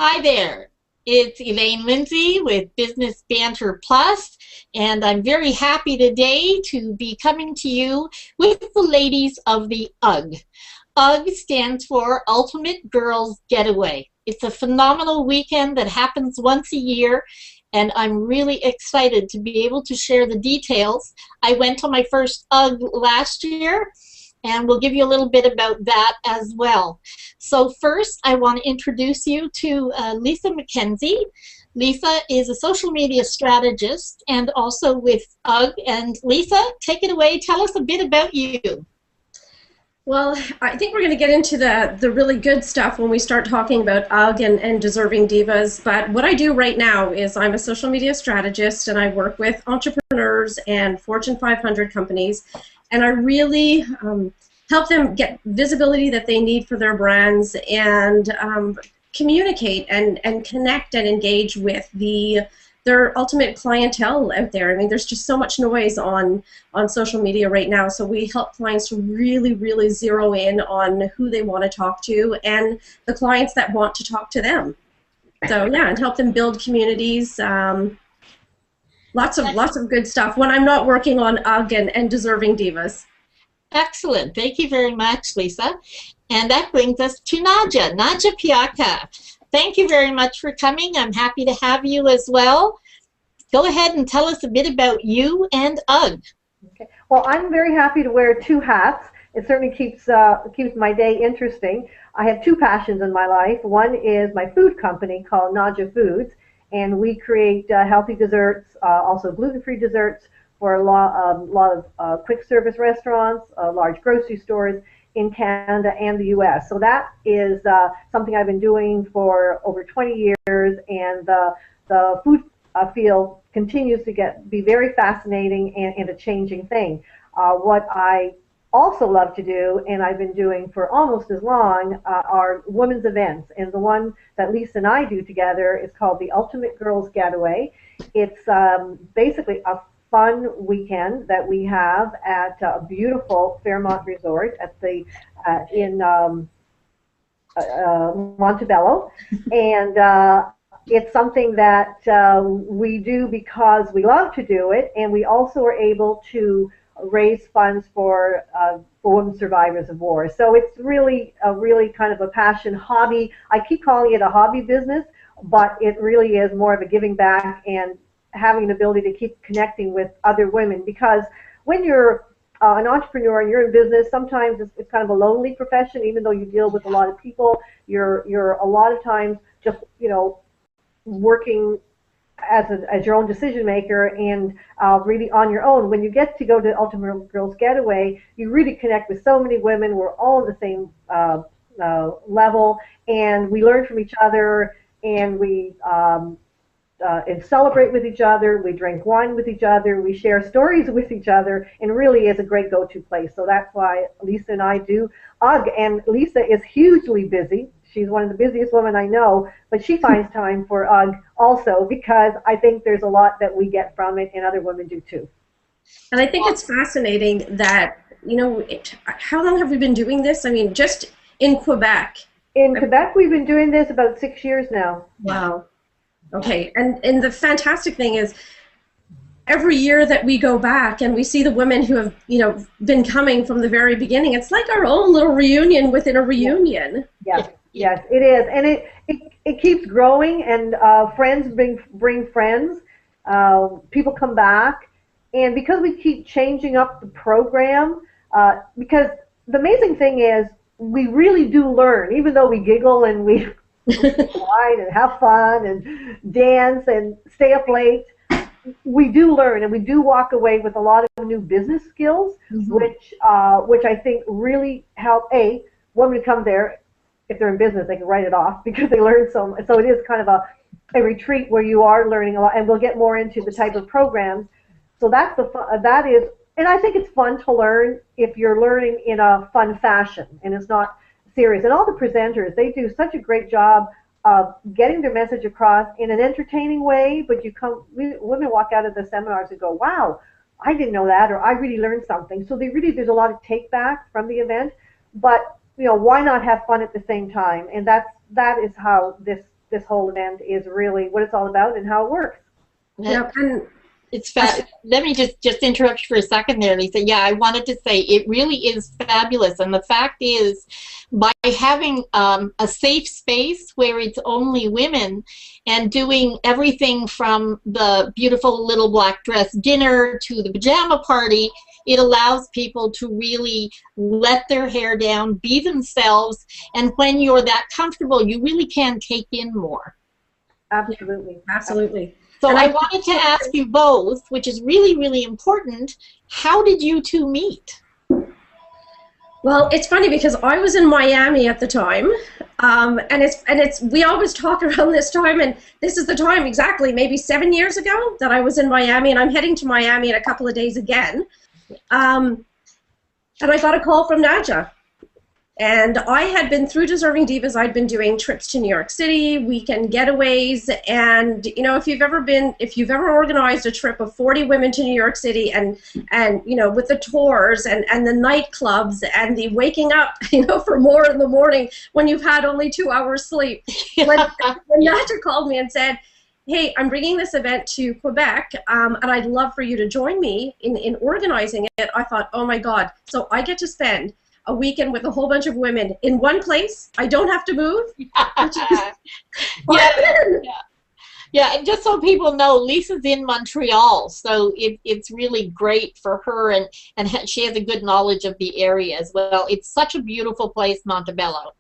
Hi there. It's Elaine Lindsay with Business Banter Plus, and I'm very happy today to be coming to you with the ladies of the UGG. UGG stands for Ultimate Girls Getaway. It's a phenomenal weekend that happens once a year, and I'm really excited to be able to share the details. I went to my first UGG last year, and we'll give you a little bit about that as well. So first, I want to introduce you to Lisa MacKenzie. Lisa is a social media strategist and also with UGG. And Lisa, take it away. Tell us a bit about you. Well, I think we're going to get into the really good stuff when we start talking about UGG and deserving divas. But what I do right now is I'm a social media strategist, and I work with entrepreneurs and Fortune 500 companies, and I really help them get visibility that they need for their brands and communicate and connect and engage with their ultimate clientele out there. I mean, there's just so much noise on social media right now, so we help clients to really zero in on who they want to talk to and the clients that want to talk to them. So yeah, and help them build communities. Lots of good stuff when I'm not working on UGG and deserving divas. Excellent. Thank you very much, Lisa. And that brings us to Nadja. Nadja Piatka. Thank you very much for coming. I'm happy to have you as well. Go ahead and tell us a bit about you and UGG. Okay. Well, I'm very happy to wear two hats. It certainly keeps my day interesting. I have two passions in my life. One is my food company called Nadja Foods, and we create healthy desserts, also gluten-free desserts for a lot of quick service restaurants, large grocery stores in Canada and the U.S. So that is something I've been doing for over 20 years, and the food field continues to be very fascinating and a changing thing. What I also love to do, and I've been doing for almost as long, are women's events. And the one that Lisa and I do together is called the Ultimate Girls Getaway. It's basically a fun weekend that we have at a beautiful Fairmont Resort at the in Montebello, and it's something that we do because we love to do it, and we also are able to raise funds for women survivors of war. So it's really kind of a passion hobby. I keep calling it a hobby business, but it really is more of a giving back and having the ability to keep connecting with other women, because when you're an entrepreneur and you're in business, sometimes it's kind of a lonely profession. Even though you deal with a lot of people, you're a lot of times just working as your own decision maker and really on your own. When you get to go to Ultimate Girls Getaway, you really connect with so many women. We're all on the same level, and we learn from each other, and we and celebrate with each other. We drink wine with each other. We share stories with each other, and really is a great go-to place. So that's why Lisa and I do UGG. And Lisa is hugely busy. She's one of the busiest women I know, but she finds time for UGG also, because I think there's a lot that we get from it, and other women do too. And I think it's fascinating that, how long have we been doing this? I mean, just in Quebec. In Quebec, we've been doing this about 6 years now. Wow. Okay, and the fantastic thing is, every year that we go back and we see the women who have, been coming from the very beginning, it's like our own little reunion within a reunion. Yes, it is, and it keeps growing, and friends bring friends. People come back, and because we keep changing up the program, because the amazing thing is we really do learn, even though we giggle and we wine and have fun and dance and stay up late. We do learn, and we do walk away with a lot of new business skills, which I think really help. When we come there, if they're in business, they can write it off because they learn so much. So it is kind of a retreat where you are learning a lot, and we'll get more into the type of programs. So that's that is, and I think it's fun to learn if you're learning in a fun fashion and it's not serious. And all the presenters, they do such a great job of getting their message across in an entertaining way, but women walk out of the seminars and go, wow, I didn't know that, or I really learned something. So there's a lot of take back from the event, but why not have fun at the same time? And that is how this this whole event is really what it's all about and how it works. Yep. And it's let me just interrupt you for a second there, Lisa. Yeah, I wanted to say it really is fabulous, and the fact is, by having a safe space where it's only women, and doing everything from the beautiful little black dress dinner to the pajama party, it allows people to really let their hair down, be themselves, and when you're that comfortable, you really can take in more. Absolutely. Absolutely. So I wanted to ask you both, which is really, really important, how did you two meet? Well, it's funny because I was in Miami at the time, and we always talk around this time, and this is the time exactly, maybe 7 years ago, that I was in Miami, and I'm heading to Miami in a couple of days again, and I got a call from Nadja. And I had been through Deserving Divas. I'd been doing trips to New York City, weekend getaways, and you know, if you've ever organized a trip of 40 women to New York City, and you know, with the tours and the nightclubs and the waking up, you know, for more in the morning when you've had only 2 hours sleep. When Nadja called me and said, "Hey, I'm bringing this event to Quebec, and I'd love for you to join me in organizing it," I thought, oh my God! So I get to spend a weekend with a whole bunch of women in one place. I don't have to move. Yeah, and just so people know, Lisa's in Montreal, so it's really great for her, and she has a good knowledge of the area as well. It's such a beautiful place, Montebello.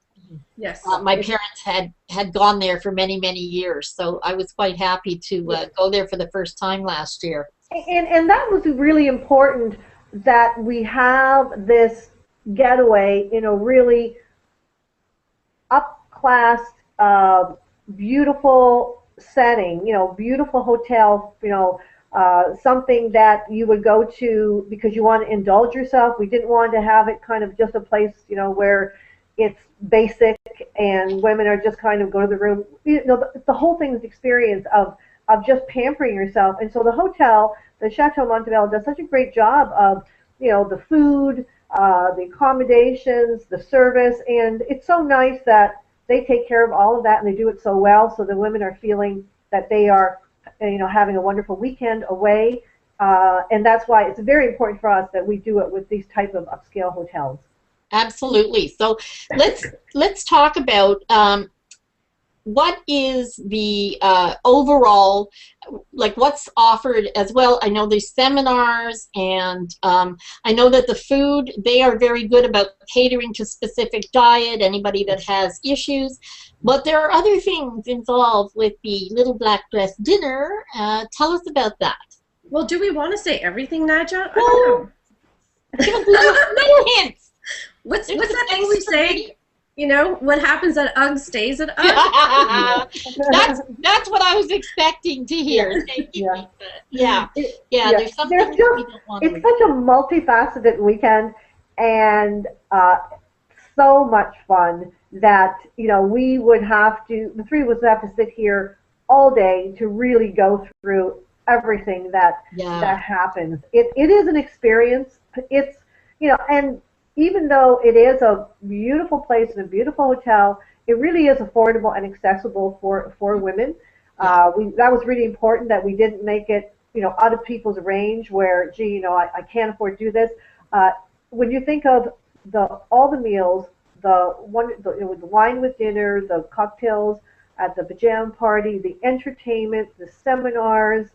Yes. My parents had gone there for many, many years, so I was quite happy to go there for the first time last year. And that was really important, that we have this getaway in a really up-class, beautiful setting, you know, beautiful hotel, you know, something that you would go to because you want to indulge yourself. We didn't want to have it kind of just a place, you know, where it's basic and women are just kind of go to the room. You know, the whole thing is experience of just pampering yourself. And so the hotel, the Chateau Montebello, does such a great job of, you know, the food, the accommodations, the service, and it's so nice that they take care of all of that, and they do it so well, so the women are feeling that they are, you know, having a wonderful weekend away, and that's why it's very important for us that we do it with these type of upscale hotels. Absolutely. So let's talk about what is the overall, like what's offered as well. I know there's seminars, and I know that the food, they are very good about catering to specific diet, anybody that has issues, but there are other things involved with the little black dress dinner. Tell us about that. Well, do we want to say everything, Nadja? Well, give us little hints. What's that thing we say? You know, what happens at UGG stays at UGG. That's what I was expecting to hear. Thank you, Lisa. Yeah. There's something we don't want to. It's such a multifaceted weekend, and so much fun that, you know, we would have to, the three of us would have to sit here all day to really go through everything that happens. It is an experience. It's, you know, and even though it is a beautiful place and a beautiful hotel, it really is affordable and accessible for women. That was really important, that we didn't make it, you know, out of people's range where, gee, you know, I can't afford to do this. When you think of all the meals, the wine with dinner, the cocktails at the pajama party, the entertainment, the seminars,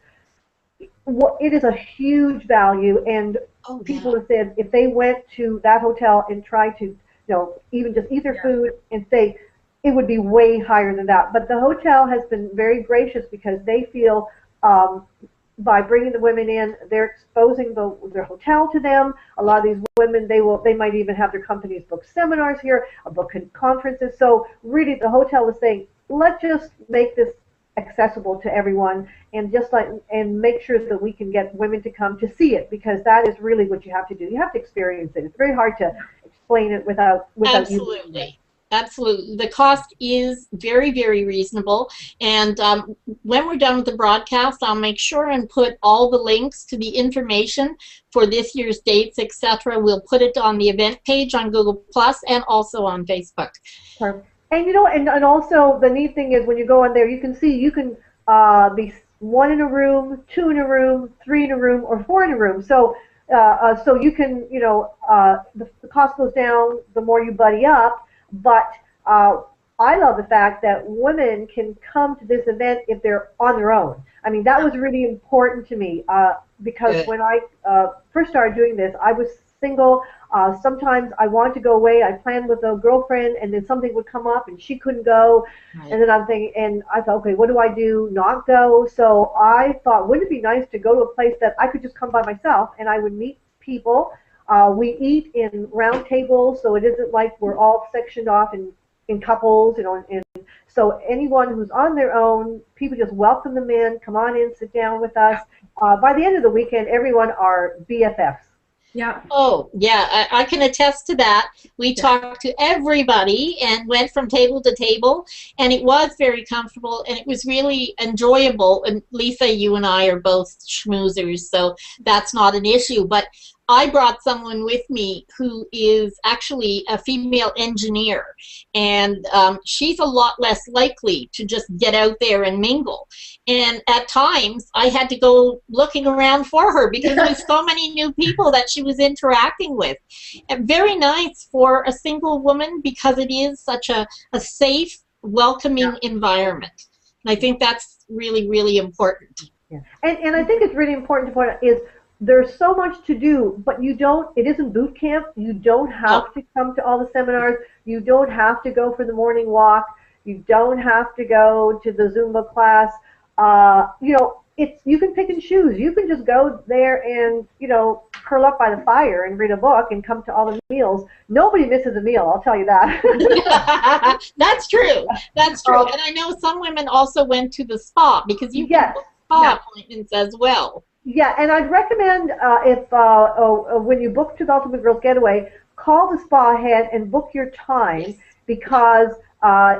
it is a huge value, and people have said if they went to that hotel and tried to, you know, even just eat their food and stay, it would be way higher than that. But the hotel has been very gracious because they feel by bringing the women in, they're exposing their hotel to them. A lot of these women, they might even have their companies book seminars here, book conferences. So really, the hotel is saying, let's just make this accessible to everyone, and and make sure that we can get women to come to see it, because that is really what you have to do. You have to experience it. It's very hard to explain it without Absolutely. Absolutely. The cost is very, very reasonable, and when we're done with the broadcast, I'll make sure and put all the links to the information for this year's dates, etc. We'll put it on the event page on Google Plus and also on Facebook. Perfect. And you know, and also the neat thing is when you go in there, you can see you can be one in a room, two in a room, three in a room, or four in a room. So so you can, you know, the cost goes down the more you buddy up. But I love the fact that women can come to this event if they're on their own. I mean, that was really important to me because when I first started doing this, I was single. Sometimes I wanted to go away. I planned with a girlfriend, and then something would come up, and she couldn't go. Right. And then I'm thinking, and I thought, okay, what do I do? Not go. So I thought, wouldn't it be nice to go to a place that I could just come by myself, and I would meet people. We eat in round tables, so it isn't like we're all sectioned off in couples, you know. And so anyone who's on their own, people just welcome them in. Come on in, sit down with us. By the end of the weekend, everyone are BFFs. Yeah. Oh, yeah, I can attest to that. We talked to everybody and went from table to table, and it was very comfortable, and it was really enjoyable. And Lisa, you and I are both schmoozers, so that's not an issue. But I brought someone with me who is actually a female engineer, and she's a lot less likely to just get out there and mingle. And at times, I had to go looking around for her because there was so many new people that she was interacting with. And very nice for a single woman because it is such a safe, welcoming environment. And I think that's really, really important. Yeah. And I think it's really important to point out is there's so much to do, but you don't, it isn't boot camp. You don't have to come to all the seminars. You don't have to go for the morning walk. You don't have to go to the Zumba class. You know, you can pick and choose. You can just go there and, you know, curl up by the fire and read a book and come to all the meals. Nobody misses a meal, I'll tell you that. That's true. That's true. And I know some women also went to the spa because you can book spa appointments as well. Yeah, and I'd recommend if when you book to the Ultimate Girls Getaway, call the spa ahead and book your time because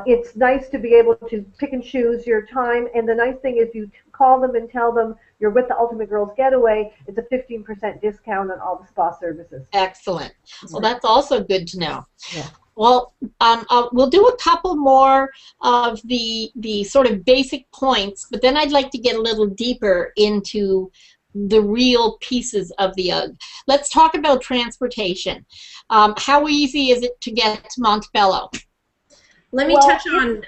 it's nice to be able to pick and choose your time. And the nice thing is you call them and tell them you're with the Ultimate Girls Getaway. It's a 15% discount on all the spa services. Excellent. Well, that's also good to know. Yeah. Well, we'll do a couple more of the sort of basic points, but then I'd like to get a little deeper into the real pieces of the UGG. Let's talk about transportation. How easy is it to get to Montebello? Let me touch on...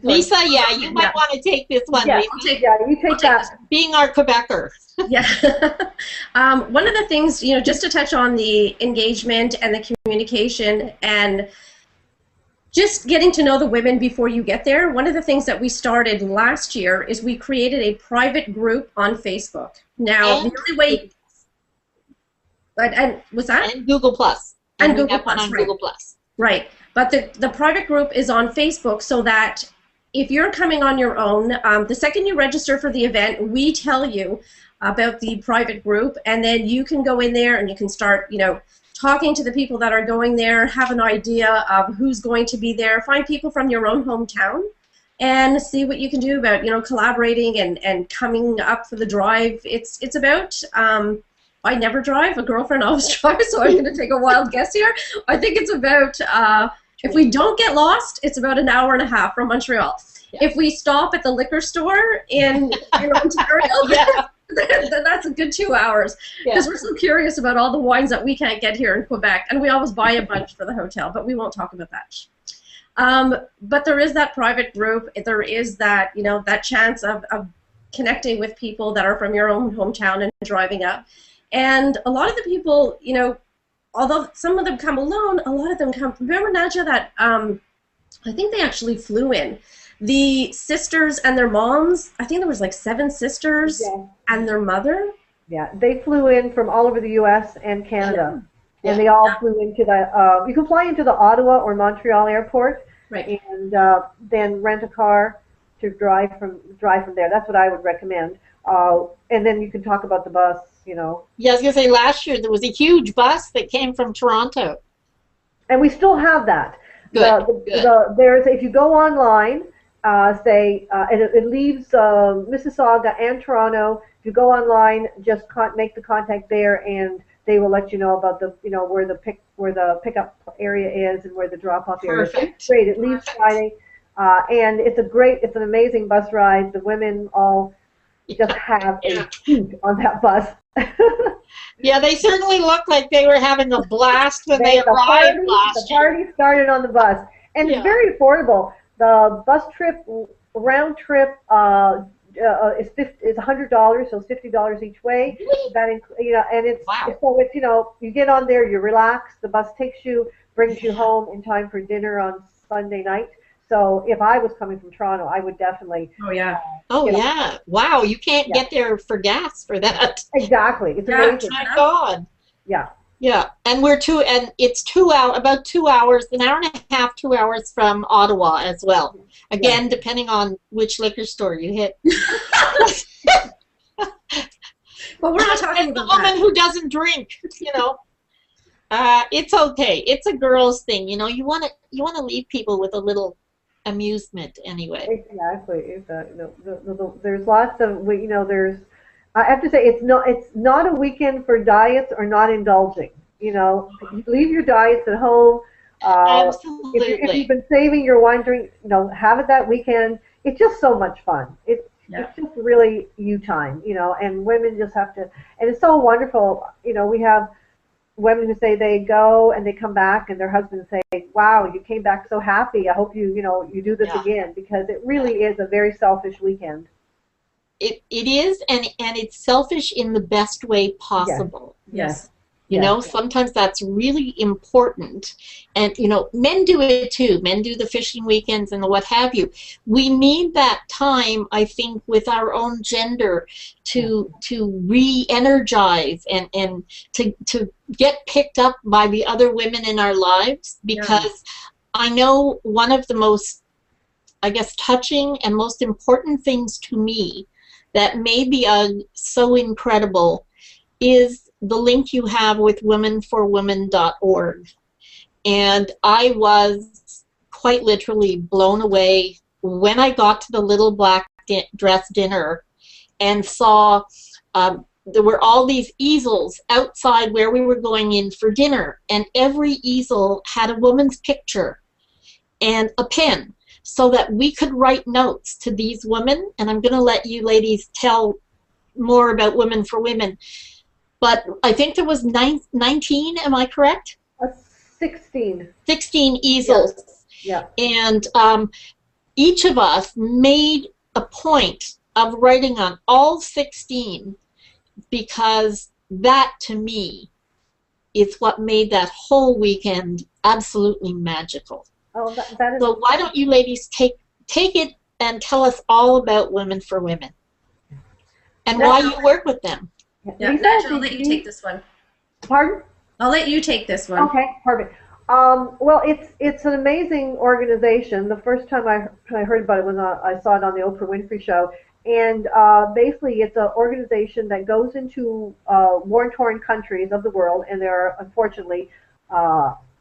Lisa, you might want to take this one. Yeah, you take that. Being our Quebecer. Yeah. One of the things, you know, just to touch on the engagement and the communication and just getting to know the women before you get there, one of the things that we started last year is we created a private group on Facebook. Now, the only way... And what's that? And Google Plus. And Google Plus, right. Google Plus. Right. But the private group is on Facebook so that if you're coming on your own, the second you register for the event, we tell you about the private group, and then you can go in there and you can start, you know, talking to the people that are going there, have an idea of who's going to be there, find people from your own hometown, and see what you can do about, you know, collaborating and coming up for the drive. It's about, I never drive, a girlfriend always drives, so I'm going to take a wild guess here. I think it's about, if we don't get lost, it's about an hour and a half from Montreal. Yeah. If we stop at the liquor store in Ontario, then that's a good 2 hours. Because we're so curious about all the wines that we can't get here in Quebec, and we always buy a bunch for the hotel, but we won't talk about that. But there is that private group. There is that, you know, that chance of connecting with people that are from your own hometown and driving up. And a lot of the people, you know, although some of them come alone, a lot of them come. Remember, Nadja, that I think they actually flew in. The sisters and their moms, I think there was like 7 sisters and their mother. Yeah, they flew in from all over the U.S. and Canada. And they all flew into the, you can fly into the Ottawa or Montreal airport and then rent a car to drive from there. That's what I would recommend. And then you can talk about the bus, you know. Yeah, I was going to say last year there was a huge bus that came from Toronto. And we still have that. Good. There's, if you go online, and it leaves Mississauga and Toronto. If you go online, just make the contact there, and they will let you know about the, where the pickup area is and where the drop-off area is. Perfect. It's great. It leaves Friday, and it's an amazing bus ride. The women all just have a heat on that bus. Yeah, they certainly look like they were having a blast when they arrived last year. The party started on the bus, and it's very affordable. The bus trip, round trip, is $100, so it's $50 each way. Really? That and it's so it's you get on there, you relax. The bus takes you, brings you home in time for dinner on Sunday night. So if I was coming from Toronto, I would definitely. Oh yeah. Wow, you can't get there for gas for that. Exactly. It's amazing. My God. Yeah. Yeah, and it's about 2 hours, an hour and a half, 2 hours from Ottawa as well. Again, depending on which liquor store you hit. Well, we're not talking about the woman who doesn't drink, it's okay. It's a girl's thing, You want to leave people with a little amusement anyway. Exactly. There's lots of there's. I have to say it's not a weekend for diets or not indulging. Leave your diets at home. Absolutely. If you've been saving your wine drink, have it that weekend. It's just so much fun. It's just really you time, and women just have to, and it's so wonderful. We have women who say they go and they come back and their husbands say, wow, you came back so happy. I hope you do this again, because it really is a very selfish weekend. It is, and it's selfish in the best way possible. Yes. Sometimes that's really important. And, men do it too. Men do the fishing weekends and the what have you. We need that time, I think, with our own gender to re-energize and to get picked up by the other women in our lives, because I know one of the most, I guess, touching and most important things to me that made the UGG so incredible is the link you have with womenforwomen.org. And I was quite literally blown away when I got to the little black dress dinner and saw there were all these easels outside where we were going in for dinner, and every easel had a woman's picture and a pen, so that we could write notes to these women. And I'm going to let you ladies tell more about Women for Women. But I think there was 19, am I correct? 16. 16 easels. Yeah. And each of us made a point of writing on all 16, because that, to me, is what made that whole weekend absolutely magical. Oh, that is. So why don't you ladies take it and tell us all about Women for Women and why you work with them. Yeah, Nadja, I'll let you take this one. Pardon? I'll let you take this one. Okay, perfect. Well, it's an amazing organization. The first time I heard about it was I saw it on the Oprah Winfrey Show, and basically it's an organization that goes into war-torn countries of the world, and there are unfortunately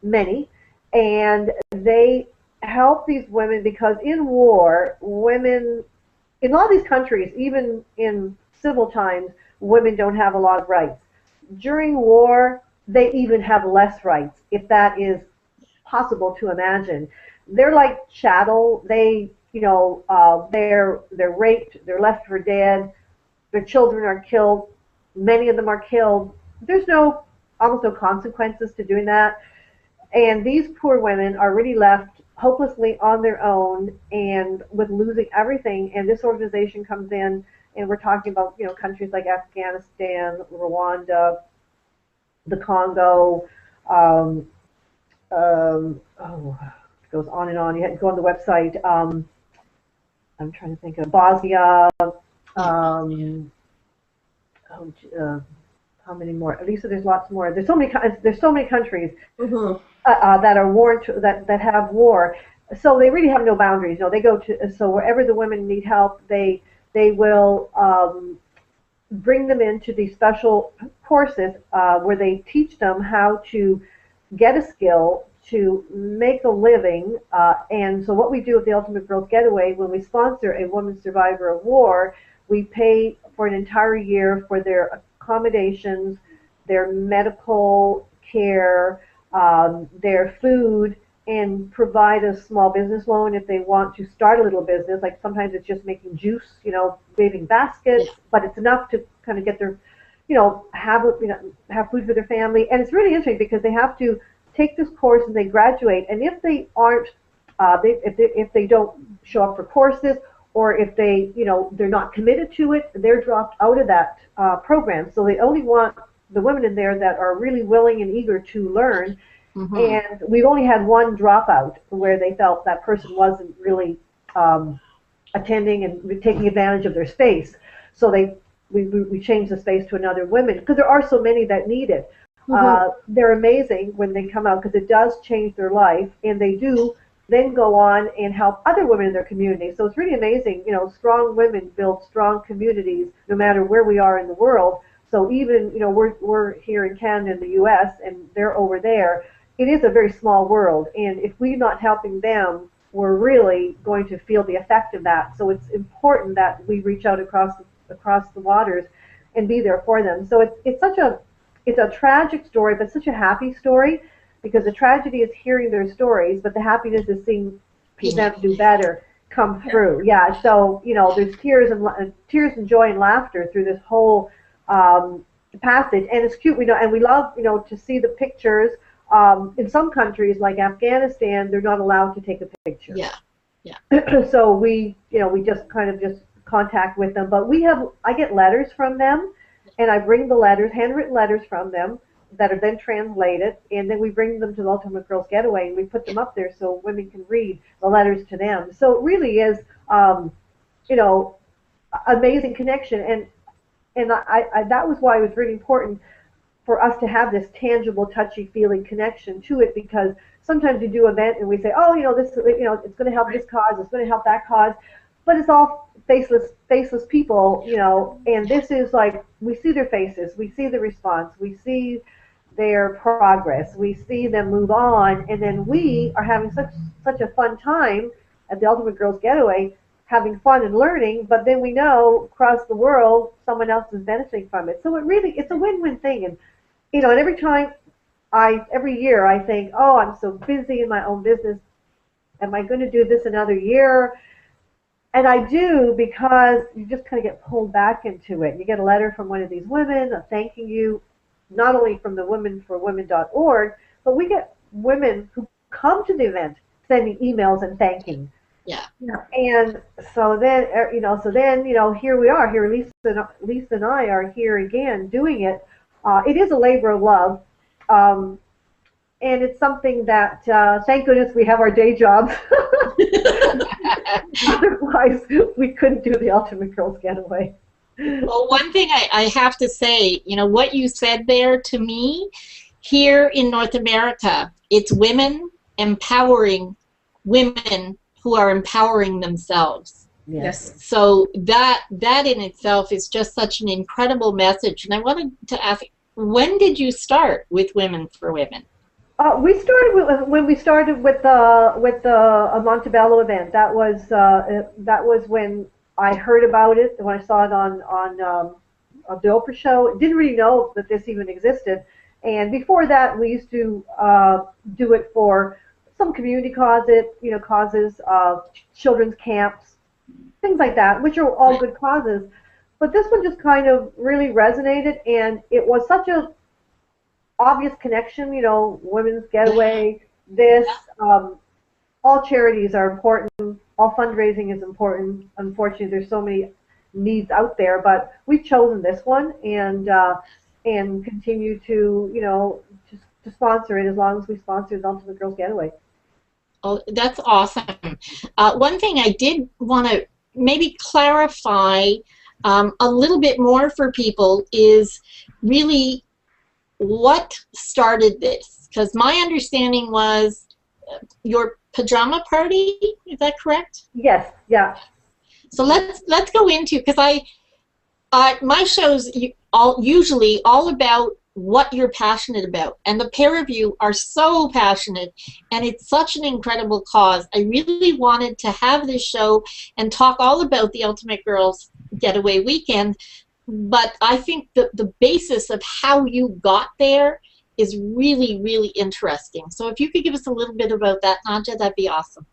many. And they help these women, because in war, women, in a lot of these countries, even in civil times, women don't have a lot of rights. During war, they even have less rights, if that is possible to imagine. They're like chattel. They, they're raped, they're left for dead, their children are killed, many of them are killed. There's almost no consequences to doing that. And these poor women are really left hopelessly on their own and with losing everything. And this organization comes in, and we're talking about countries like Afghanistan, Rwanda, the Congo. It goes on and on. You have to go on the website. I'm trying to think of Bosnia. How many more? Lisa, there's lots more. There's so many countries. Mm-hmm. That are that have war, so they really have no boundaries. They go to, so wherever the women need help, they will bring them into these special courses where they teach them how to get a skill to make a living. And so what we do with the Ultimate Girls Getaway, when we sponsor a woman survivor of war, we pay for an entire year for their accommodations, their medical care, their food, and provide a small business loan if they want to start a little business. Like sometimes it's just making juice, waving baskets, but it's enough to kind of get their, have food for their family. And it's really interesting because they have to take this course and they graduate. And if they aren't, if they don't show up for courses, or if they, they're not committed to it, they're dropped out of that program. So they only want the women in there that are really willing and eager to learn. Mm-hmm. And we've only had one dropout where they felt that person wasn't really attending and taking advantage of their space. So we changed the space to another women because there are so many that need it. Mm-hmm. They're amazing when they come out because it does change their life, and they do then go on and help other women in their community. So it's really amazing. Strong women build strong communities no matter where we are in the world. So even, we're here in Canada and the U.S. and they're over there. It is a very small world, and if we're not helping them, we're really going to feel the effect of that. So it's important that we reach out across the waters and be there for them. So it's a tragic story, but such a happy story, because the tragedy is hearing their stories, but the happiness is seeing them do better come through. Yeah. So there's tears and joy and laughter through this whole passage, and it's cute. And we love to see the pictures. In some countries like Afghanistan, they're not allowed to take a picture. Yeah. So we just contact with them. But I get letters from them, and I bring the letters, handwritten letters from them that are then translated, and then we bring them to the Ultimate Girls Getaway, and we put them up there so women can read the letters to them. So it really is, amazing connection, and I that was why it was really important for us to have this tangible, touchy-feeling connection to it, because sometimes you do an event and we say, oh, this, it's going to help this cause, it's going to help that cause, but it's all faceless people, and this is like, we see their faces, we see the response, we see their progress, we see them move on, and then we are having such a fun time at the Ultimate Girls Getaway, having fun and learning, but then we know across the world someone else is benefiting from it. So it's a win-win thing. And and every year I think, oh, I'm so busy in my own business. Am I going to do this another year? And I do, because you just kind of get pulled back into it. You get a letter from one of these women thanking you, not only from the womenforwomen.org, but we get women who come to the event sending emails and thanking. Yeah. And so then, here we are. Here, Lisa and I are here again doing it. It is a labor of love, and it's something that, thank goodness, we have our day jobs. Otherwise, we couldn't do the Ultimate Girls Getaway. Well, one thing I have to say, what you said there to me, here in North America, it's women empowering women who are empowering themselves. Yes. So that in itself is just such an incredible message. And I wanted to ask, when did you start with Women for Women? We started when we started with the Montebello event. That was when I heard about it, when I saw it on the Oprah show. Didn't really know that this even existed. And before that, we used to do it for some community causes, children's camps, things like that, which are all good causes. But this one just kind of really resonated, and it was such a obvious connection, Women's Getaway, this, all charities are important, all fundraising is important. Unfortunately, there's so many needs out there, but we've chosen this one and continue to, to sponsor it as long as we sponsor the Ultimate Girls Getaway. Oh, that's awesome. One thing I did want to maybe clarify a little bit more for people is really what started this, because my understanding was your pajama party. Is that correct? Yes. Yeah. So let's go into, because my show's usually all about what you're passionate about, and the pair of you are so passionate, and it's such an incredible cause. I really wanted to have this show and talk all about the Ultimate Girls Getaway weekend, but I think the basis of how you got there is really, really interesting. So if you could give us a little bit about that, Nadja, that'd be awesome.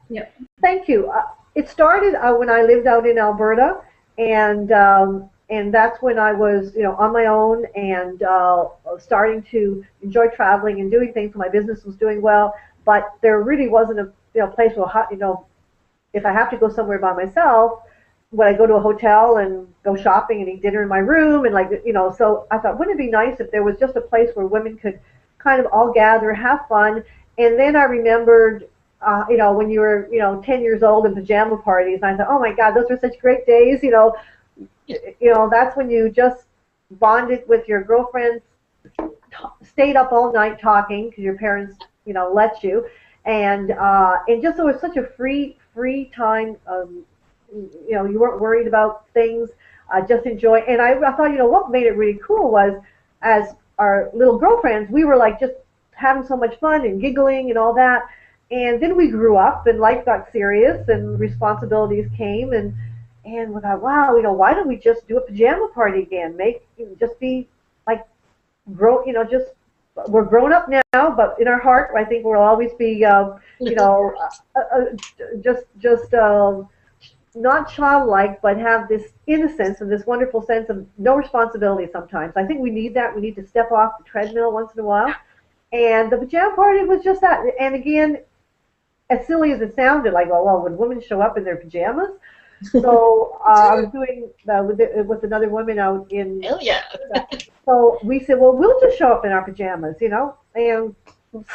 Yeah. Thank you. It started when I lived out in Alberta, and that's when I was, on my own and starting to enjoy traveling and doing things. My business was doing well, but there really wasn't a place where, if I have to go somewhere by myself, would I go to a hotel and go shopping and eat dinner in my room and so I thought, wouldn't it be nice if there was just a place where women could kind of all gather, have fun. And then I remembered, when you were, 10 years old in pajama parties, and I thought, oh my God, those were such great days, that's when you just bonded with your girlfriends, stayed up all night talking because your parents, let you, and just it was such a free time. You weren't worried about things, just enjoy. And I thought, what made it really cool was, as our little girlfriends, we were like just having so much fun and giggling and all that. And then we grew up and life got serious and responsibilities came, and we thought, wow, why don't we just do a pajama party again? Just be like we're grown up now, but in our heart, I think we'll always be, just not childlike, but have this innocence and this wonderful sense of no responsibility sometimes. I think we need that. We need to step off the treadmill once in a while. And the pajama party was just that. And again, as silly as it sounded, like, well, would women show up in their pajamas? So I was doing with another woman out in. Hell yeah. So we said, well, we'll just show up in our pajamas, and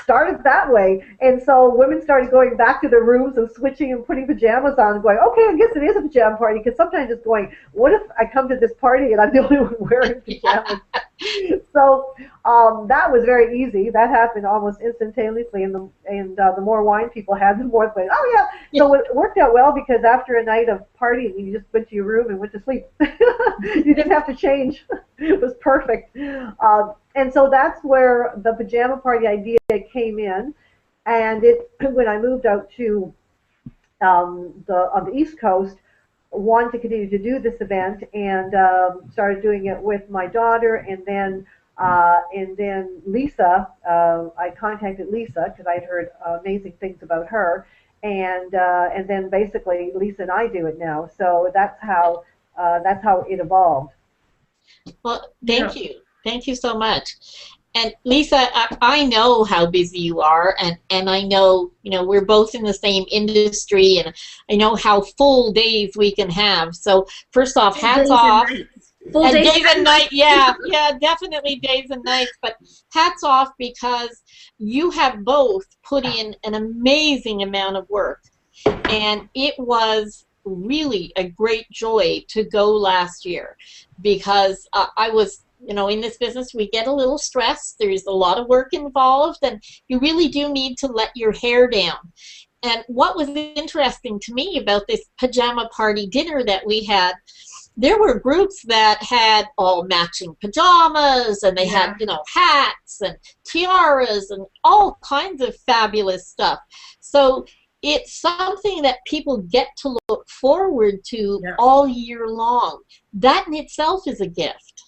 started that way. And so women started going back to their rooms and switching and putting pajamas on and going, okay, I guess it is a pajama party, because sometimes it's going, what if I come to this party and I'm the only one wearing pajamas? So that was very easy. That happened almost instantaneously, and the more wine people had, the more they, oh yeah. So it worked out well, because after a night of partying, you just went to your room and went to sleep. You didn't have to change. It was perfect. And so that's where the pajama party idea came in. And when I moved out to on the East Coast, wanted to continue to do this event, and started doing it with my daughter, and then Lisa. I contacted Lisa because I'd heard amazing things about her, and then basically Lisa and I do it now. So that's how it evolved. Well, thank you so much. And Lisa, I know how busy you are, and I know, we're both in the same industry, and I know how full days we can have. So first off, hats off. Full days and nights, yeah, definitely days and nights, but hats off, because you have both put in an amazing amount of work, and it was really a great joy to go last year, because I was, in this business, we get a little stressed. There's a lot of work involved, and you really do need to let your hair down. And what was interesting to me about this pajama party dinner that we had, there were groups that had all matching pajamas, and they had, hats and tiaras and all kinds of fabulous stuff. So it's something that people get to look forward to all year long. That in itself is a gift.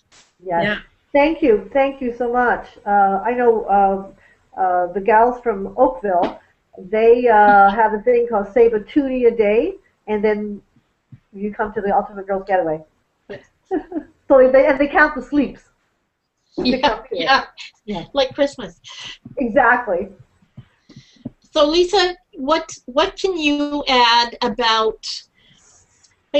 Yes. Yeah. Thank you so much. I know the gals from Oakville, they have a thing called Save a Tootie a Day, and then you come to the Ultimate Girls Getaway. So they count the sleeps. Yeah, like Christmas. Exactly. So Lisa, what can you add about,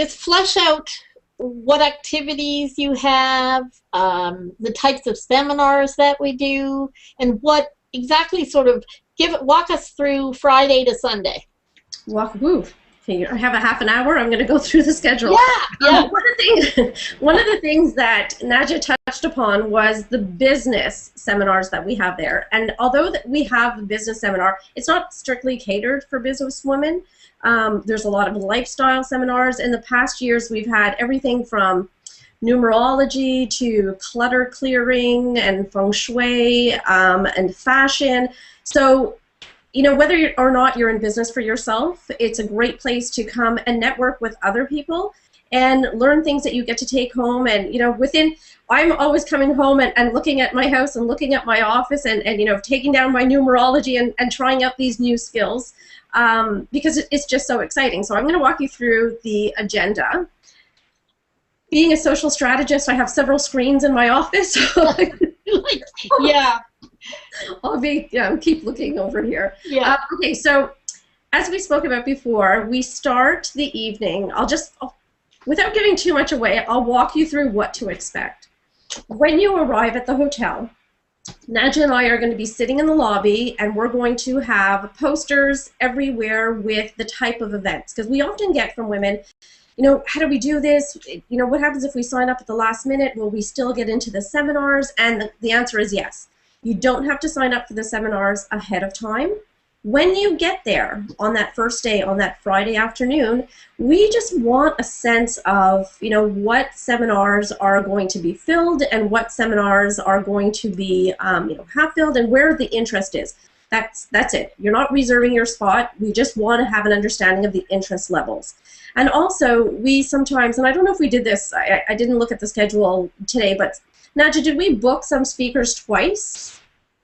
flesh out what activities you have, the types of seminars that we do, and what exactly walk us through Friday to Sunday. I have a half an hour. I'm going to go through the schedule. Yeah. One of the things that Nadja touched upon was the business seminars that we have there. And although we have the business seminar, it's not strictly catered for business women. There's a lot of lifestyle seminars. In the past years, we've had everything from numerology to clutter clearing and feng shui and fashion. So, whether or not you're in business for yourself, it's a great place to come and network with other people and learn things that you get to take home. And, you know, I'm always coming home and looking at my house and looking at my office and you know, taking down my numerology and trying out these new skills because it's just so exciting. So I'm going to walk you through the agenda. Being a social strategist, I have several screens in my office. Yeah. I'll keep looking over here. Yeah. Okay, so as we spoke about before, we start the evening. Without giving too much away, I'll walk you through what to expect. When you arrive at the hotel, Nadja and I are going to be sitting in the lobby, and we're going to have posters everywhere with the type of events, because we often get from women, you know, how do we do this? You know, what happens if we sign up at the last minute? Will we still get into the seminars? And the answer is yes. You don't have to sign up for the seminars ahead of time. When you get there on that first day, on that Friday afternoon, we just want a sense of, you know, what seminars are going to be filled and what seminars are going to be, you know, half filled, and where the interest is. That's it. You're not reserving your spot. We just want to have an understanding of the interest levels. And also, we sometimes, and I don't know if we did this, I didn't look at the schedule today, but Nadja, did we book some speakers twice?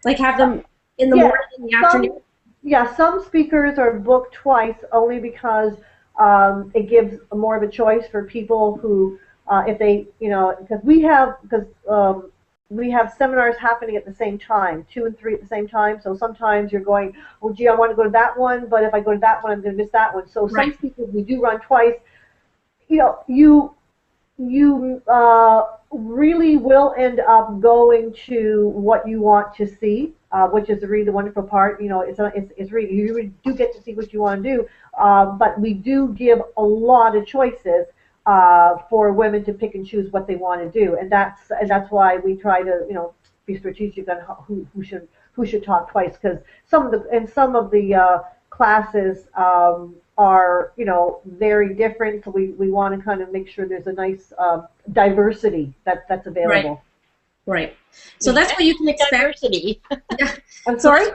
Like have them in the morning and the afternoon? Yeah, some speakers are booked twice only because it gives more of a choice for people who, if they, you know, because we have seminars happening at the same time, 2 and 3 at the same time. So sometimes you're going, oh, gee, I want to go to that one, but if I go to that one, I'm going to miss that one. So some speakers we do run twice. You know, you really will end up going to what you want to see, which is really the wonderful part. You know, it's really, you really do get to see what you want to do, but we do give a lot of choices for women to pick and choose what they want to do, and that's why we try to, you know, be strategic on who should talk twice, because some of the classes are, you know, very different. So we want to kind of make sure there's a nice diversity that's available. Right. So that's what you can expect. Diversity. Yeah. I'm sorry?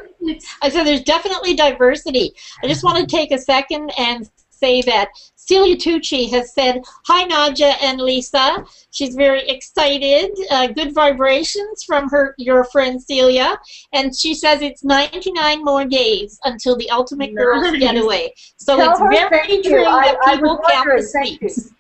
I said there's definitely diversity. I just want to take a second and say that Celia Tucci has said, hi, Nadja and Lisa. She's very excited. Good vibrations from your friend Celia. And she says it's 99 more days until the Ultimate Girls Getaway. So Tell it's very true that people count the seats.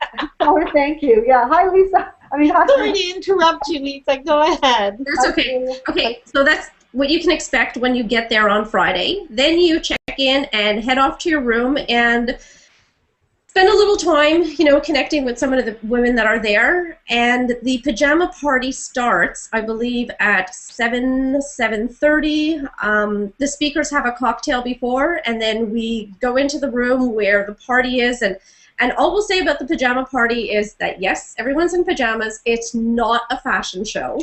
Tell her thank you. Yeah. Hi, Lisa. I mean, hi. Sorry to interrupt you, Lisa. Go ahead. That's okay. Okay, so that's what you can expect when you get there on Friday. Then you check in and head off to your room and spend a little time, you know, connecting with some of the women that are there. And the pajama party starts, I believe, at 7:30. The speakers have a cocktail before, and then we go into the room where the party is. And all we'll say about the pajama party is that, yes, everyone's in pajamas. It's not a fashion show.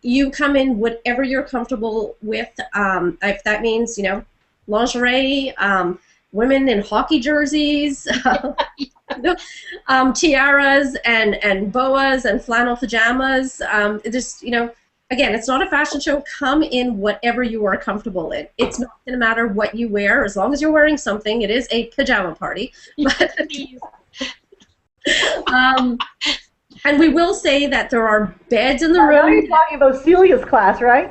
You come in whatever you're comfortable with. If that means, you know, lingerie, women in hockey jerseys, tiaras and boas and flannel pajamas. Just, you know, again, it's not a fashion show. Come in whatever you are comfortable in. It's not going to matter what you wear, as long as you're wearing something. It is a pajama party. But, and we will say that there are beds in the room. I know you're talking about Celia's class, right?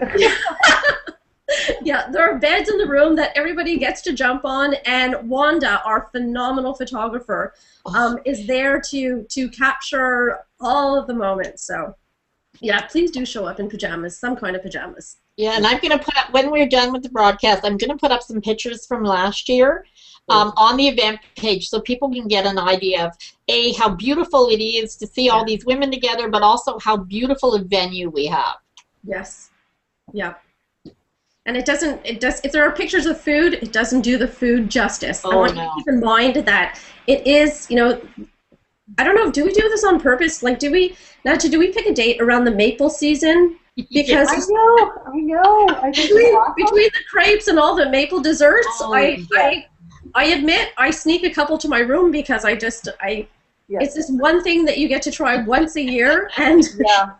Yeah, there are beds in the room that everybody gets to jump on, and Wanda, our phenomenal photographer, is there to capture all of the moments. So, yeah, please do show up in pajamas, some kind of pajamas. Yeah, and I'm going to put up, when we're done with the broadcast, I'm going to put up some pictures from last year on the event page so people can get an idea of, A, how beautiful it is to see all these women together, but also how beautiful a venue we have. Yes. Yeah. And if there are pictures of food, it doesn't do the food justice. I want you to keep in mind that it is, you know, I don't know, do we do this on purpose? Like, do we pick a date around the maple season? Because I know. I think between the crepes and all the maple desserts, I admit I sneak a couple to my room because it's this one thing that you get to try once a year, and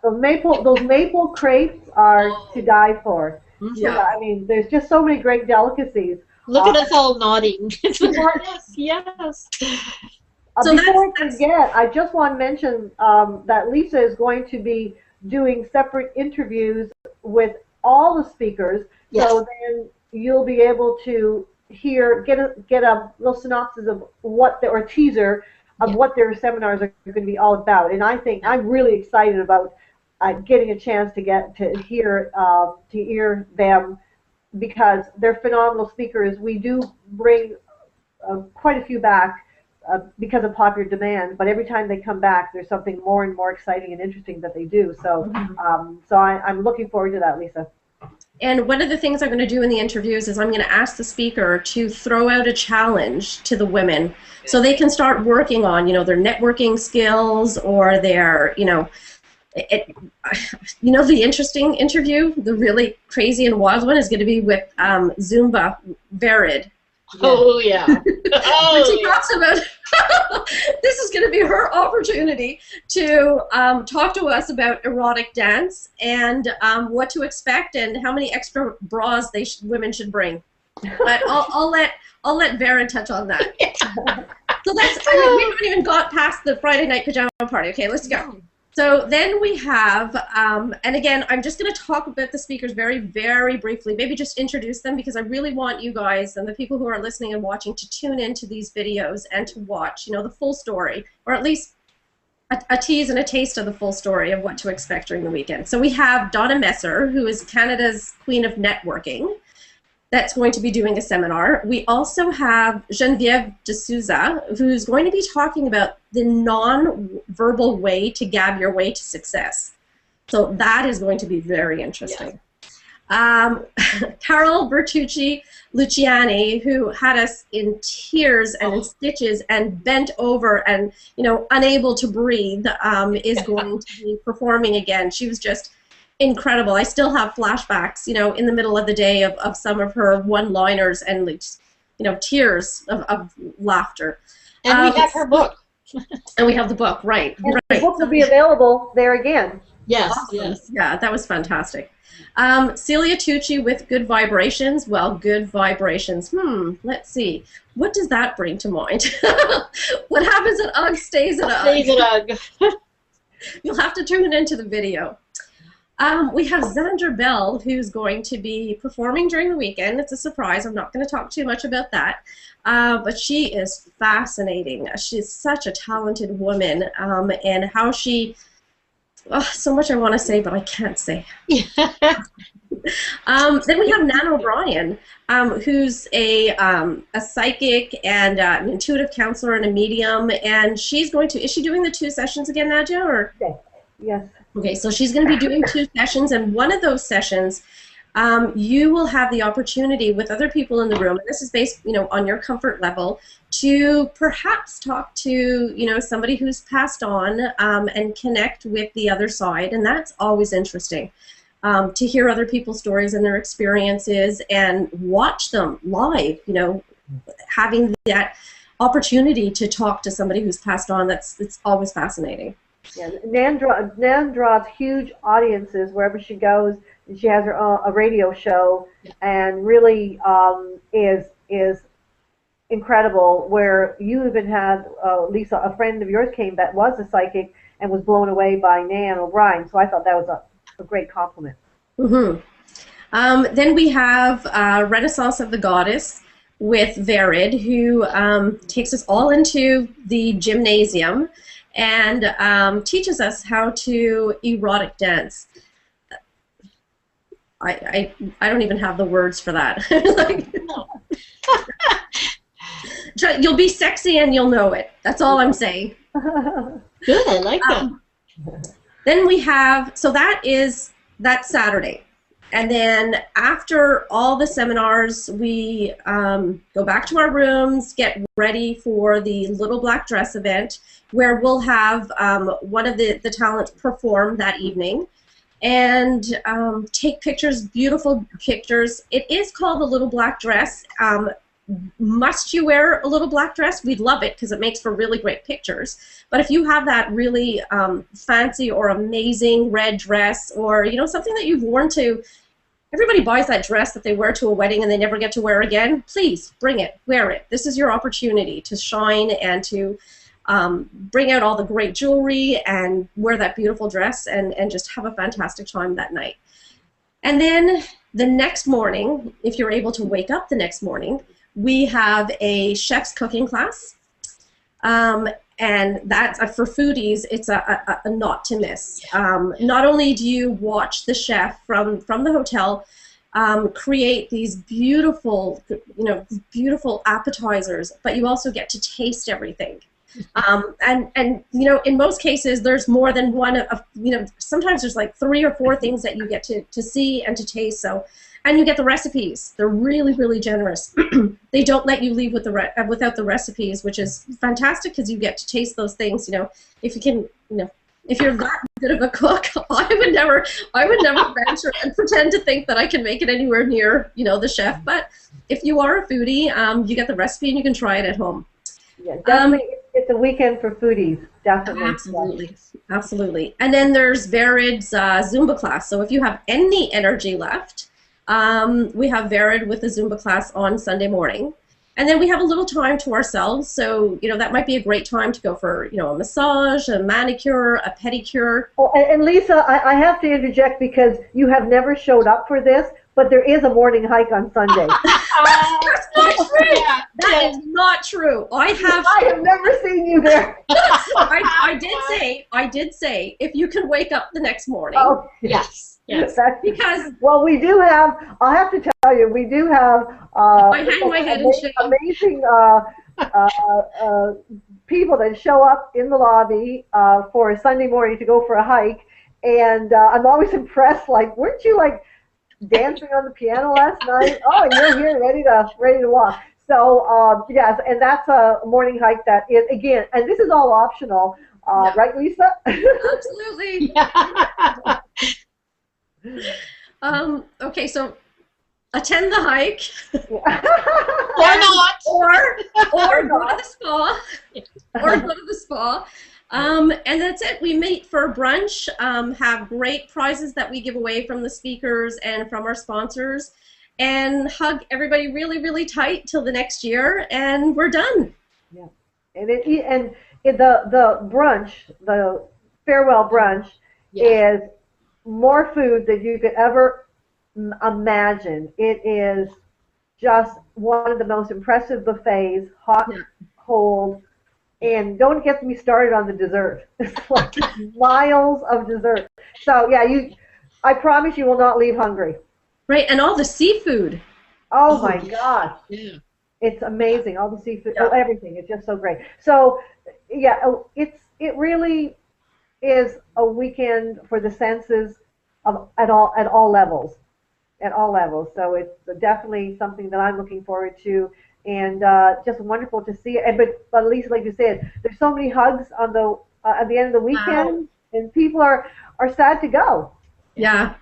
those maple crepes are to die for. Yeah, I mean, there's just so many great delicacies. Look at us all nodding. Yes, yes. So before I forget, I just want to mention that Lisa is going to be doing separate interviews with all the speakers. Yes. So then you'll be able to get a little synopsis of or a teaser of what their seminars are going to be all about. And I think I'm really excited about getting a chance to hear them, because they're phenomenal speakers. We do bring quite a few back because of popular demand, but every time they come back, there's something more and more exciting and interesting that they do. So, I'm looking forward to that, Lisa. And one of the things I'm going to do in the interviews is I'm going to ask the speaker to throw out a challenge to the women so they can start working on, their networking skills or their, the interesting interview, the really crazy and wild one is going to be with Zumba Verid. Oh, yeah. She talks about this is going to be her opportunity to talk to us about erotic dance and what to expect and how many extra bras women should bring. But I'll let Vera touch on that. So that's we haven't even got past the Friday night pajama party. Okay, let's go. So then we have, and again, I'm just going to talk about the speakers very, very briefly, maybe just introduce them, because I really want you guys and the people who are listening and watching to tune into these videos and to watch, the full story, or at least a tease and a taste of the full story of what to expect during the weekend. So we have Donna Messer, who is Canada's Queen of Networking, that's going to be doing a seminar. We also have Geneviève D'Souza, who's going to be talking about the non-verbal way to gab your way to success. So that is going to be very interesting. Yes. Carol Bertucci Luciani, who had us in tears and in stitches and bent over and unable to breathe, is going to be performing again. She was just incredible. I still have flashbacks, in the middle of the day of some of her one-liners and, tears of laughter. And we have her book. And we have the book, right. And the book will be available there again. Yes, awesome. yes. Yeah, that was fantastic. Celia Tucci with Good Vibrations. Well, Good Vibrations. Let's see. What does that bring to mind? What happens at UGG stays at UGG. Stays at UGG. You'll have to tune into the video. We have Xandra Bell, who's going to be performing during the weekend. It's a surprise. I'm not going to talk too much about that. But she is fascinating. She's such a talented woman, and how she... so much I want to say, but I can't say. Then we have Nan O'Brien, who's a psychic and an intuitive counselor and a medium, and she's going to... Is she doing the 2 sessions again, Nadja? Or? Yes. Okay, so she's going to be doing 2 sessions, and one of those sessions, you will have the opportunity with other people in the room, and this is based, on your comfort level, to perhaps talk to, somebody who's passed on and connect with the other side, and that's always interesting, to hear other people's stories and their experiences and watch them live, having that opportunity to talk to somebody who's passed on, it's always fascinating. Yeah, Nan draws huge audiences wherever she goes. She has a radio show, and really is incredible. Where you even had Lisa, a friend of yours came that was a psychic and was blown away by Nan O'Brien. So I thought that was a great compliment. Mm-hmm. Then we have Renaissance of the Goddess with Verid, who takes us all into the gymnasium and teaches us how to erotic dance. I don't even have the words for that. You'll be sexy and you'll know it. That's all I'm saying. Good, I like that. Then we have, so that's Saturday. And then after all the seminars, we go back to our rooms, get ready for the Little Black Dress event, where we'll have one of the talents perform that evening and take pictures, beautiful pictures. It is called the Little Black Dress. Must you wear a little black dress? We'd love it because it makes for really great pictures. But if you have that really fancy or amazing red dress, or something that you've worn to, everybody buys that dress that they wear to a wedding and they never get to wear again, please bring it, wear it. This is your opportunity to shine and to bring out all the great jewelry and wear that beautiful dress and just have a fantastic time that night. And then the next morning, if you're able to wake up the next morning, we have a chef's cooking class. And that's for foodies, it's a not to miss. Not only do you watch the chef from the hotel create these beautiful, beautiful appetizers, but you also get to taste everything. And in most cases, there's more than one of, sometimes there's like 3 or 4 things that you get to see and to taste. So, and you get the recipes. They're really, really generous. They don't let you leave with without the recipes, which is fantastic because you get to taste those things. If you can, if you're that good of a cook, I would never venture and pretend to think that I can make it anywhere near, the chef. But if you are a foodie, you get the recipe and you can try it at home. Yeah, definitely. It's a weekend for foodies, definitely. Absolutely, absolutely. And then there's Verid's Zumba class. So if you have any energy left, we have Verid with the Zumba class on Sunday morning. And then we have a little time to ourselves. So, that might be a great time to go for, a massage, a manicure, a pedicure. Oh, and Lisa, I have to interject because you have never showed up for this, but there is a morning hike on Sunday. That's not true. That is not true. I have never seen you there. I did say if you can wake up the next morning. Oh, yes. Yes. Because we do have. I'll have to tell you, we do have. I hang my head in shame. Amazing people that show up in the lobby for a Sunday morning to go for a hike, and I'm always impressed. Like, weren't you like dancing on the piano last night? Oh, and you're here ready to walk. So yes, and that's a morning hike that is, again, and this is all optional, right, Lisa? Absolutely. Yeah. Okay, so attend the hike, or not, or go to the spa, or go to the spa. And that's it. We meet for brunch, have great prizes that we give away from the speakers and from our sponsors, and hug everybody really, really tight till the next year, and we're done. Yeah, and the brunch, the farewell brunch, is more food than you could ever imagine. It is just one of the most impressive buffets, hot, cold. And don't get me started on the dessert. It's like miles of dessert. So yeah, I promise you will not leave hungry. Right, and all the seafood. Oh my God. Yeah. It's amazing. All the seafood, everything. It's just so great. So yeah, it really is a weekend for the senses at all levels. At all levels. So it's definitely something that I'm looking forward to. And just wonderful to see it. But Lisa, like you said, there's so many hugs on at the end of the weekend, and people are sad to go. Yeah.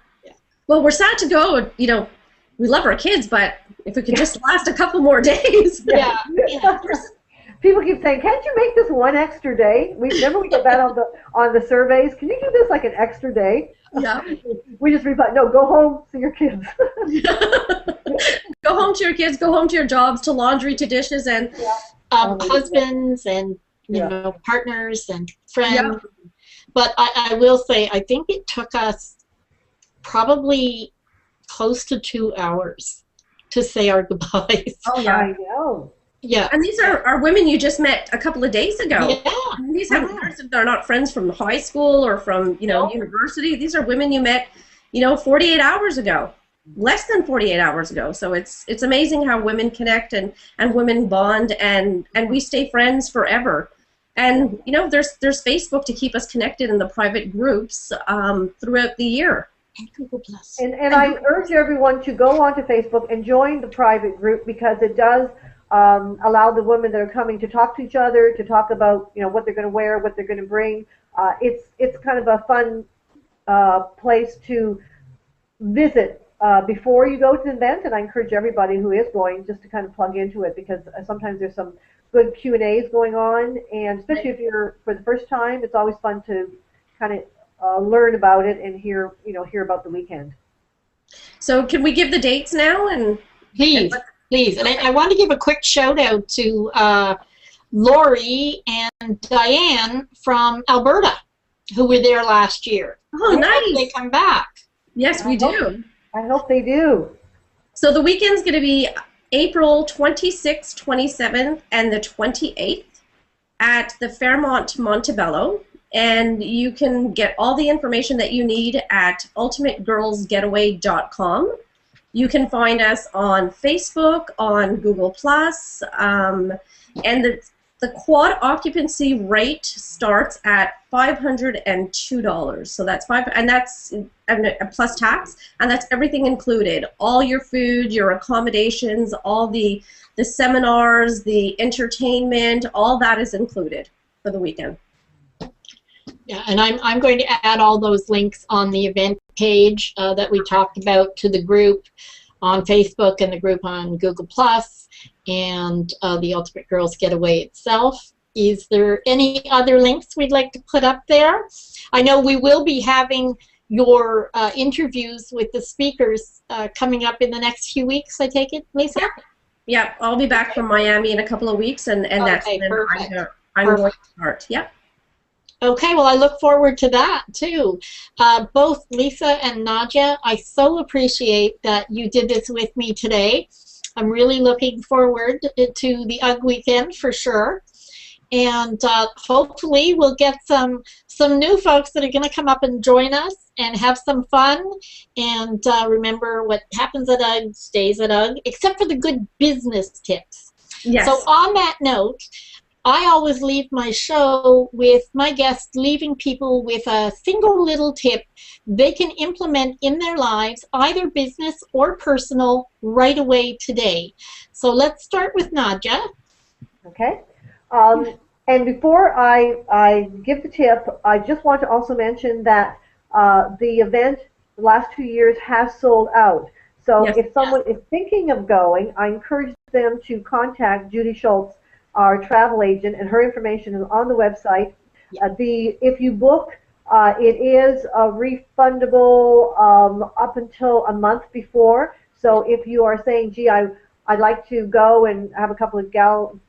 Well, we're sad to go. We love our kids, but if it could just last a couple more days. Yeah. People keep saying, "Can't you make this one extra day?" Remember we get that on the surveys. Can you do this like an extra day? Yeah. We just reply, "No, go home to your kids." Go home to your kids, go home to your jobs, to laundry, to dishes, and husbands and partners and friends. Yeah. But I will say, I think it took us probably close to 2 hours to say our goodbyes. Oh yeah, I know. Yeah. And these are women you just met a couple of days ago. Yeah. And these are not friends from high school or from university. These are women you met 48 hours ago. Less than 48 hours ago. So it's amazing how women connect and women bond and we stay friends forever. And there's Facebook to keep us connected in the private groups throughout the year. And Google Plus. And I urge everyone to go onto Facebook and join the private group because it does allow the women that are coming to talk to each other, to talk about what they're going to wear, what they're going to bring. It's kind of a fun place to visit before you go to the event, and I encourage everybody who is going just to kind of plug into it because sometimes there's some good Q&As going on, and especially if you're for the first time, it's always fun to kind of learn about it and hear about the weekend. So can we give the dates now? And please. And I want to give a quick shout out to Lori and Diane from Alberta, who were there last year. Oh, nice. They come back. Yes, we do. I hope they do. So the weekend's going to be April 26th, 27th, and the 28th at the Fairmont Montebello. And you can get all the information that you need at ultimategirlsgetaway.com. You can find us on Facebook, on Google+, and the quad occupancy rate starts at $502. So that's plus tax, and that's everything included. All your food, your accommodations, all the seminars, the entertainment, all that is included for the weekend. Yeah, and I'm going to add all those links on the event page that we talked about to the group on Facebook and the group on Google+, and the Ultimate Girls Getaway itself. Is there any other links we'd like to put up there? I know we will be having your interviews with the speakers coming up in the next few weeks, I take it, Lisa? Yeah, I'll be back from Miami in a couple of weeks, and that's when I'm going to start. Yep. Okay, well, I look forward to that, too. Both Lisa and Nadja, I so appreciate that you did this with me today. I'm really looking forward to the UGG weekend for sure. And hopefully we'll get some new folks that are going to come up and join us and have some fun. And remember, what happens at UGG stays at UGG, except for the good business tips. Yes. So on that note, I always leave my show with my guests leaving people with a single little tip they can implement in their lives, either business or personal, right away today. So let's start with Nadja. Okay. And before I give the tip, I just want to also mention that the event the last 2 years has sold out. So if someone is thinking of going, I encourage them to contact Judy Schultz, our travel agent, and her information is on the website. If you book, it is refundable up until a month before. So if you are saying, gee, I'd like to go and have a couple of gal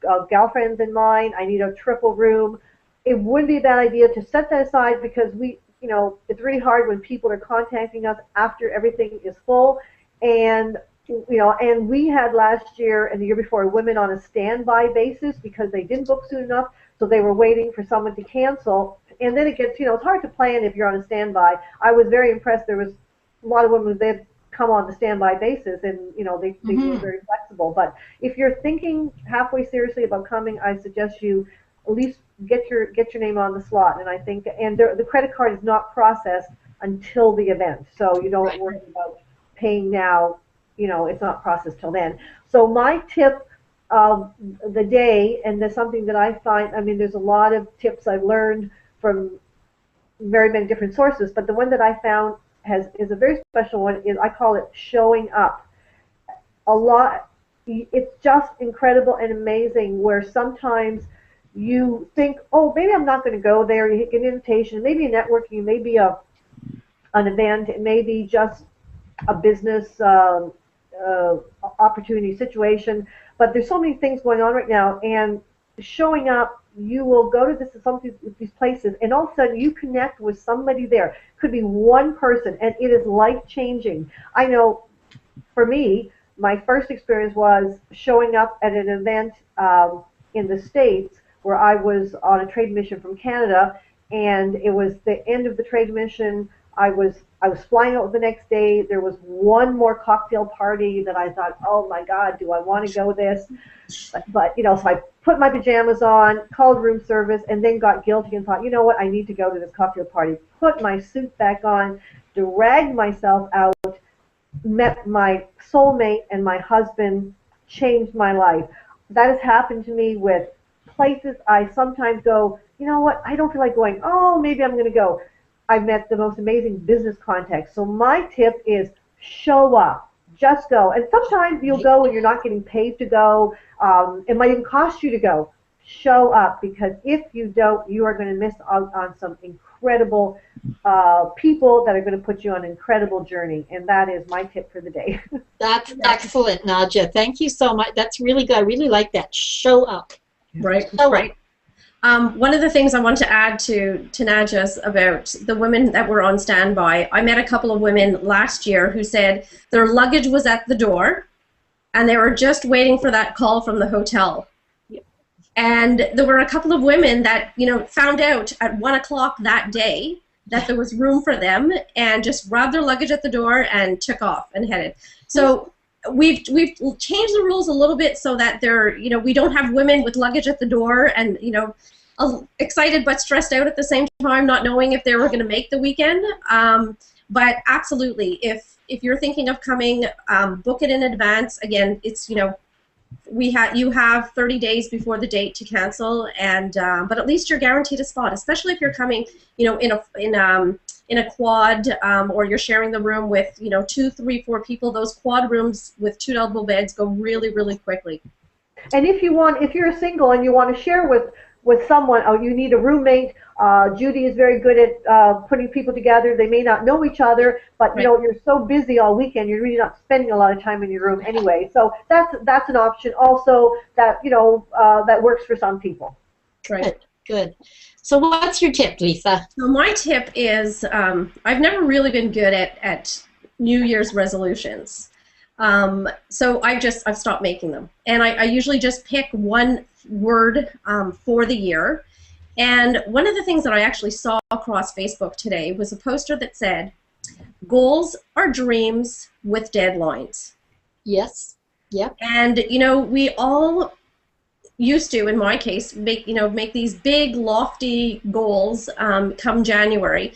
friends in mind, I need a triple room, it wouldn't be a bad idea to set that aside, because it's really hard when people are contacting us after everything is full. And and we had last year and the year before women on a standby basis because they didn't book soon enough, so they were waiting for someone to cancel. And then it gets, it's hard to plan if you're on a standby. I was very impressed. There was a lot of women that come on the standby basis, and they were very flexible. But if you're thinking halfway seriously about coming, I suggest you at least get your name on the slot. And I think, and the credit card is not processed until the event, so you don't worry about paying now. It's not processed till then. So my tip of the day, and there's something that I find, there's a lot of tips I've learned from very many different sources, but the one that I found is a very special one. I call it showing up. It's just incredible and amazing where sometimes you think, oh, maybe I'm not going to go there. You get an invitation, maybe a networking, maybe an event, it may be just a business opportunity situation, but there's so many things going on right now, and showing up, you will go to some of these places, and all of a sudden you connect with somebody there. Could be one person, and it is life-changing. I know for me, my first experience was showing up at an event in the States where I was on a trade mission from Canada, and it was the end of the trade mission. I was flying out the next day. There was one more cocktail party that I thought, oh my God, do I want to go this? But so I put my pajamas on, called room service, and then got guilty and thought, you know what, I need to go to this cocktail party. Put my suit back on, dragged myself out, met my soulmate and my husband, changed my life. That has happened to me with places I sometimes go, you know what, I don't feel like going, oh, maybe I'm going to go. I've met the most amazing business contacts. So my tip is show up. Just go. And sometimes you'll go and you're not getting paid to go. It might even cost you to go. Show up, because if you don't, you are going to miss out on some incredible people that are going to put you on an incredible journey. And that is my tip for the day. That's excellent, Nadja. Thank you so much. That's really good. I really like that. Show up. Right, So, right. One of the things I want to add to Nadja's about the women that were on standby, I met a couple of women last year who said their luggage was at the door and they were just waiting for that call from the hotel. And there were a couple of women that, you know, found out at 1 o'clock that day that there was room for them and just grabbed their luggage at the door and took off and headed. So we've changed the rules a little bit so that they're, you know, we don't have women with luggage at the door and, you know, excited but stressed out at the same time, not knowing if they were going to make the weekend. But absolutely, if you're thinking of coming, book it in advance. Again, it's, you know, you have 30 days before the date to cancel, and but at least you're guaranteed a spot, especially if you're coming, you know, in a quad, or you're sharing the room with, you know, 2, 3, 4 people. Those quad rooms with 2 double beds go really, really quickly. And if you're single and you want to share with someone, or you need a roommate, Judy is very good at putting people together. They may not know each other, but you know, you're so busy all weekend, you're really not spending a lot of time in your room anyway. So that's an option also that, you know, that works for some people. Right. Good. So what's your tip, Lisa? So my tip is, I've never really been good at New Year's resolutions. So I've stopped making them, and I usually just pick one word for the year. And one of the things that I actually saw across Facebook today was a poster that said, "Goals are dreams with deadlines." Yes. Yep. And you know, we all used to, in my case, make these big lofty goals come January.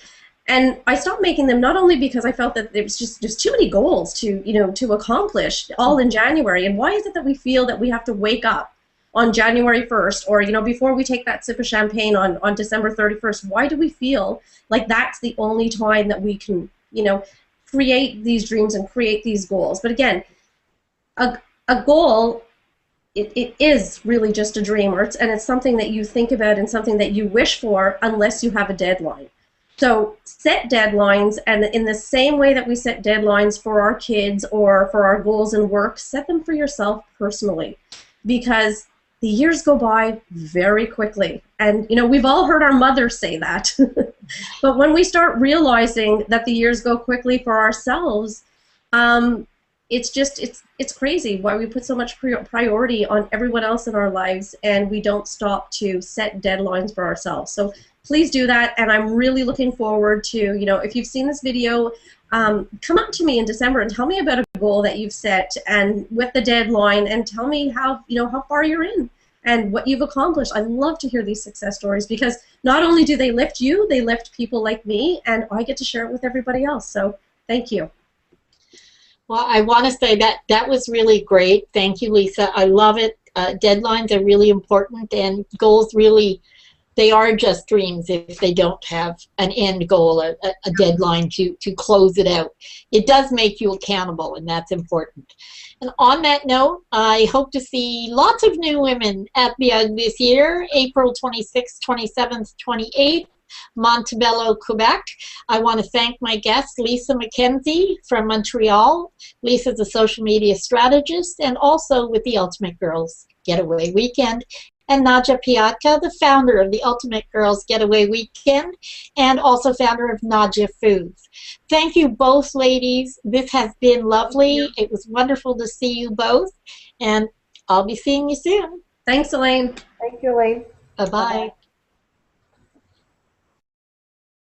And I stopped making them not only because I felt that there was just too many goals to accomplish all in January. And why is it that we feel that we have to wake up on January 1st, or before we take that sip of champagne on December 31st? Why do we feel like that's the only time that we can create these dreams and create these goals? But again, a goal, it is really just a dream, and it's something that you think about and something that you wish for, unless you have a deadline. So set deadlines, and in the same way that we set deadlines for our kids or for our goals in work, set them for yourself personally, because the years go by very quickly. And we've all heard our mothers say that. But when we start realizing that the years go quickly for ourselves, it's crazy why we put so much priority on everyone else in our lives, and we don't stop to set deadlines for ourselves. So please do that, and I'm really looking forward to, if you've seen this video, come up to me in December and tell me about a goal that you've set and with the deadline, and tell me how far you're in and what you've accomplished. I love to hear these success stories, because not only do they lift you, they lift people like me, and I get to share it with everybody else. So thank you. Well, I want to say that was really great. Thank you, Lisa. I love it. Deadlines are really important, and goals really, they are just dreams if they don't have an end goal, a deadline to close it out. It does make you accountable, and that's important. And on that note, I hope to see lots of new women at the UGG this year, April 26th, 27th, 28th. Montebello, Quebec. I want to thank my guest, Lisa MacKenzie from Montreal. Lisa's a social media strategist and also with the Ultimate Girls Getaway Weekend. And Nadja Piatka, the founder of the Ultimate Girls Getaway Weekend and also founder of Nadja Foods. Thank you both, ladies. This has been lovely. It was wonderful to see you both, and I'll be seeing you soon. Thanks, Elaine. Thank you, Elaine. Bye-bye.